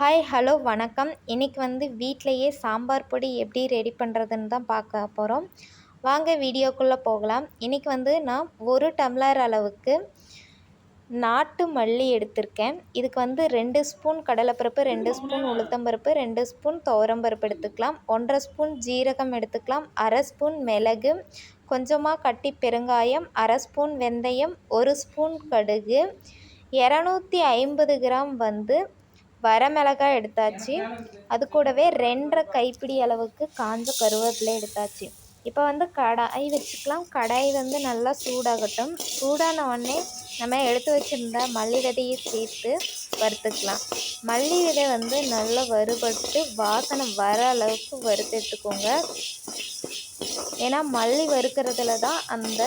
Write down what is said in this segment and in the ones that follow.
Hi hello வணக்கம். இன்றைக்கி வீட்டிலையே சாம்பார் பொடி எப்படி ரெடி பண்ணுறதுன்னு தான் பார்க்க போகிறோம். வாங்க வீடியோக்குள்ளே போகலாம். இன்றைக்கி நான் 1 டம்ளர் அளவுக்கு நாட்டு மல்லி எடுத்திருக்கேன். இதுக்கு 2 ஸ்பூன் கடலைப்பருப்பு, 2 ஸ்பூன் உளுத்தம்பருப்பு, 2 ஸ்பூன் துவரம்பருப்பு எடுத்துக்கலாம். 1/2 ஸ்பூன் ஜீரகம் எடுத்துக்கலாம். 1/2 ஸ்பூன் மிளகு, கொஞ்சமாக கட்டி பெருங்காயம், 1/2 ஸ்பூன் வெந்தயம், 1 ஸ்பூன் கடுகு, 250 கிராம் வரமிளகாய் எடுத்தாச்சு. அது கூடவே 2.5 கைப்பிடி அளவுக்கு காஞ்ச கருவேப்பிலை எடுத்தாச்சு. இப்போ கடாய் வச்சுக்கலாம். கடாய் நல்லா சூடாகட்டும். சூடான உடனே நம்ம எடுத்து வச்சுருந்த மல்லி விதையை சேர்த்து வறுத்துக்கலாம். மல்லி விதை நல்லா வறுபட்டு வாசனை வர அளவுக்கு வறுத்து எடுத்துக்கோங்க. ஏன்னா மல்லி வறுக்கிறதுல தான் அந்த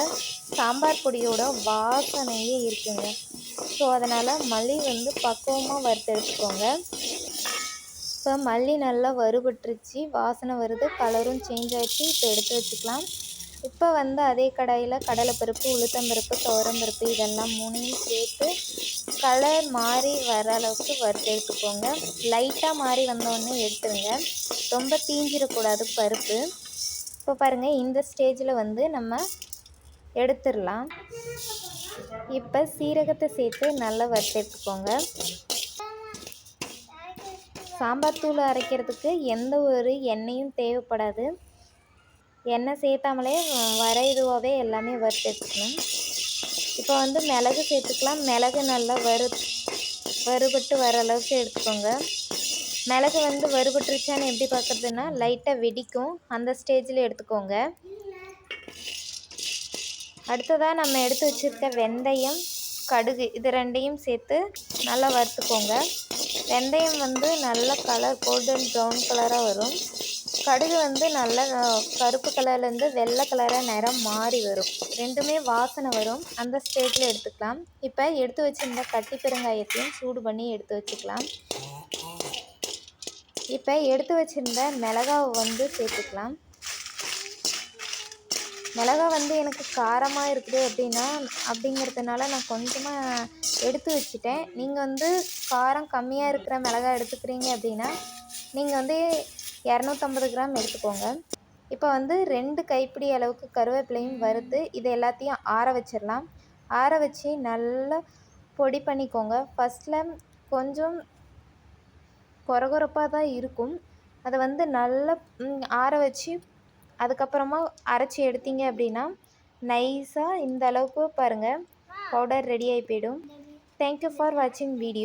சாம்பார் பொடியோட வாசனையே இருக்குங்க. ஸோ அதனால் மல்லி பக்குவமாக வறுத்து எடுத்துக்கோங்க. இப்போ மல்லி நல்லா வறுபட்டுருச்சு, வாசனை வருது, கலரும் சேஞ்ச் ஆகிடுச்சு. இப்போ எடுத்து வச்சுக்கலாம். இப்போ அதே கடாயில் கடலைப்பருப்பு, உளுத்தம்பருப்பு, துவரம்பருப்பு இதெல்லாம் 3யும் சேர்த்து கலர் மாறி வர அளவுக்கு வறுத்து எடுத்துக்கோங்க. லைட்டாக மாறி வந்தோடனே எடுத்துருங்க, ரொம்ப தீஞ்சிடக்கூடாது பருப்பு. இப்போ பாருங்கள், இந்த ஸ்டேஜில் நம்ம எடுத்துடலாம். இப்போ சீரகத்தை சேர்த்து நல்லா வறுத்து எடுத்துக்கோங்க. சாம்பார் தூள் அரைக்கிறதுக்கு எந்த ஒரு எண்ணெயும் தேவைப்படாது. எண்ணெய் சேர்த்தாமலே வர இதுவாகவே எல்லாமே வறுத்து எடுத்துக்கணும். இப்போ மிளகு சேர்த்துக்கலாம். மிளகு நல்லா வறுபட்டு வர அளவுக்கு எடுத்துக்கோங்க. மிளகு வறுபட்டுருச்சான்னு எப்படி பார்க்குறதுன்னா லைட்டாக வெடிக்கும், அந்த ஸ்டேஜில் எடுத்துக்கோங்க. அடுத்ததாக நம்ம எடுத்து வச்சுருக்க வெந்தயம், கடுகு இது 2யும் சேர்த்து நல்லா வறுத்துக்கோங்க. வெந்தயம் நல்ல கலர் கோல்டன் ப்ரௌன் கலராக வரும். கடுகு நல்ல கருப்பு கலர்லேருந்து வெள்ளை கலராக நிறம் மாறி வரும். 2மே வாசனை வரும், அந்த ஸ்டேஜில் எடுத்துக்கலாம். இப்போ எடுத்து வச்சுருந்த கட்டி பெருங்காயத்தையும் சூடு பண்ணி எடுத்து வச்சுக்கலாம். இப்போ எடுத்து வச்சுருந்த மிளகாவை சேர்த்துக்கலாம். மிளகாய் எனக்கு காரமாக இருக்குது அப்படிங்கிறதுனால நான் கொஞ்சமாக எடுத்து வச்சுட்டேன். நீங்கள் காரம் கம்மியாக இருக்கிற மிளகாய் எடுத்துக்கிறீங்க அப்படின்னா நீங்கள் 250 கிராம் எடுத்துக்கோங்க. இப்போ 2 கைப்பிடி அளவுக்கு கருவேப்பிலையும் வறுத்து இது எல்லாத்தையும் ஆற வச்சிடலாம். ஆற வச்சு நல்லா பொடி பண்ணிக்கோங்க. ஃபஸ்ட்டில் கொஞ்சம் கொரகொரப்பாக தான் இருக்கும். அதை நல்லா ஆற வச்சு அதுக்கப்புறமா அரைச்சி எடுத்தீங்க அப்படின்னா நைஸாக இந்த அளவுக்கு பாருங்கள் பவுடர் ரெடி ஆகி போயிடும். தேங்க்யூ ஃபார் வாட்சிங் வீடியோ.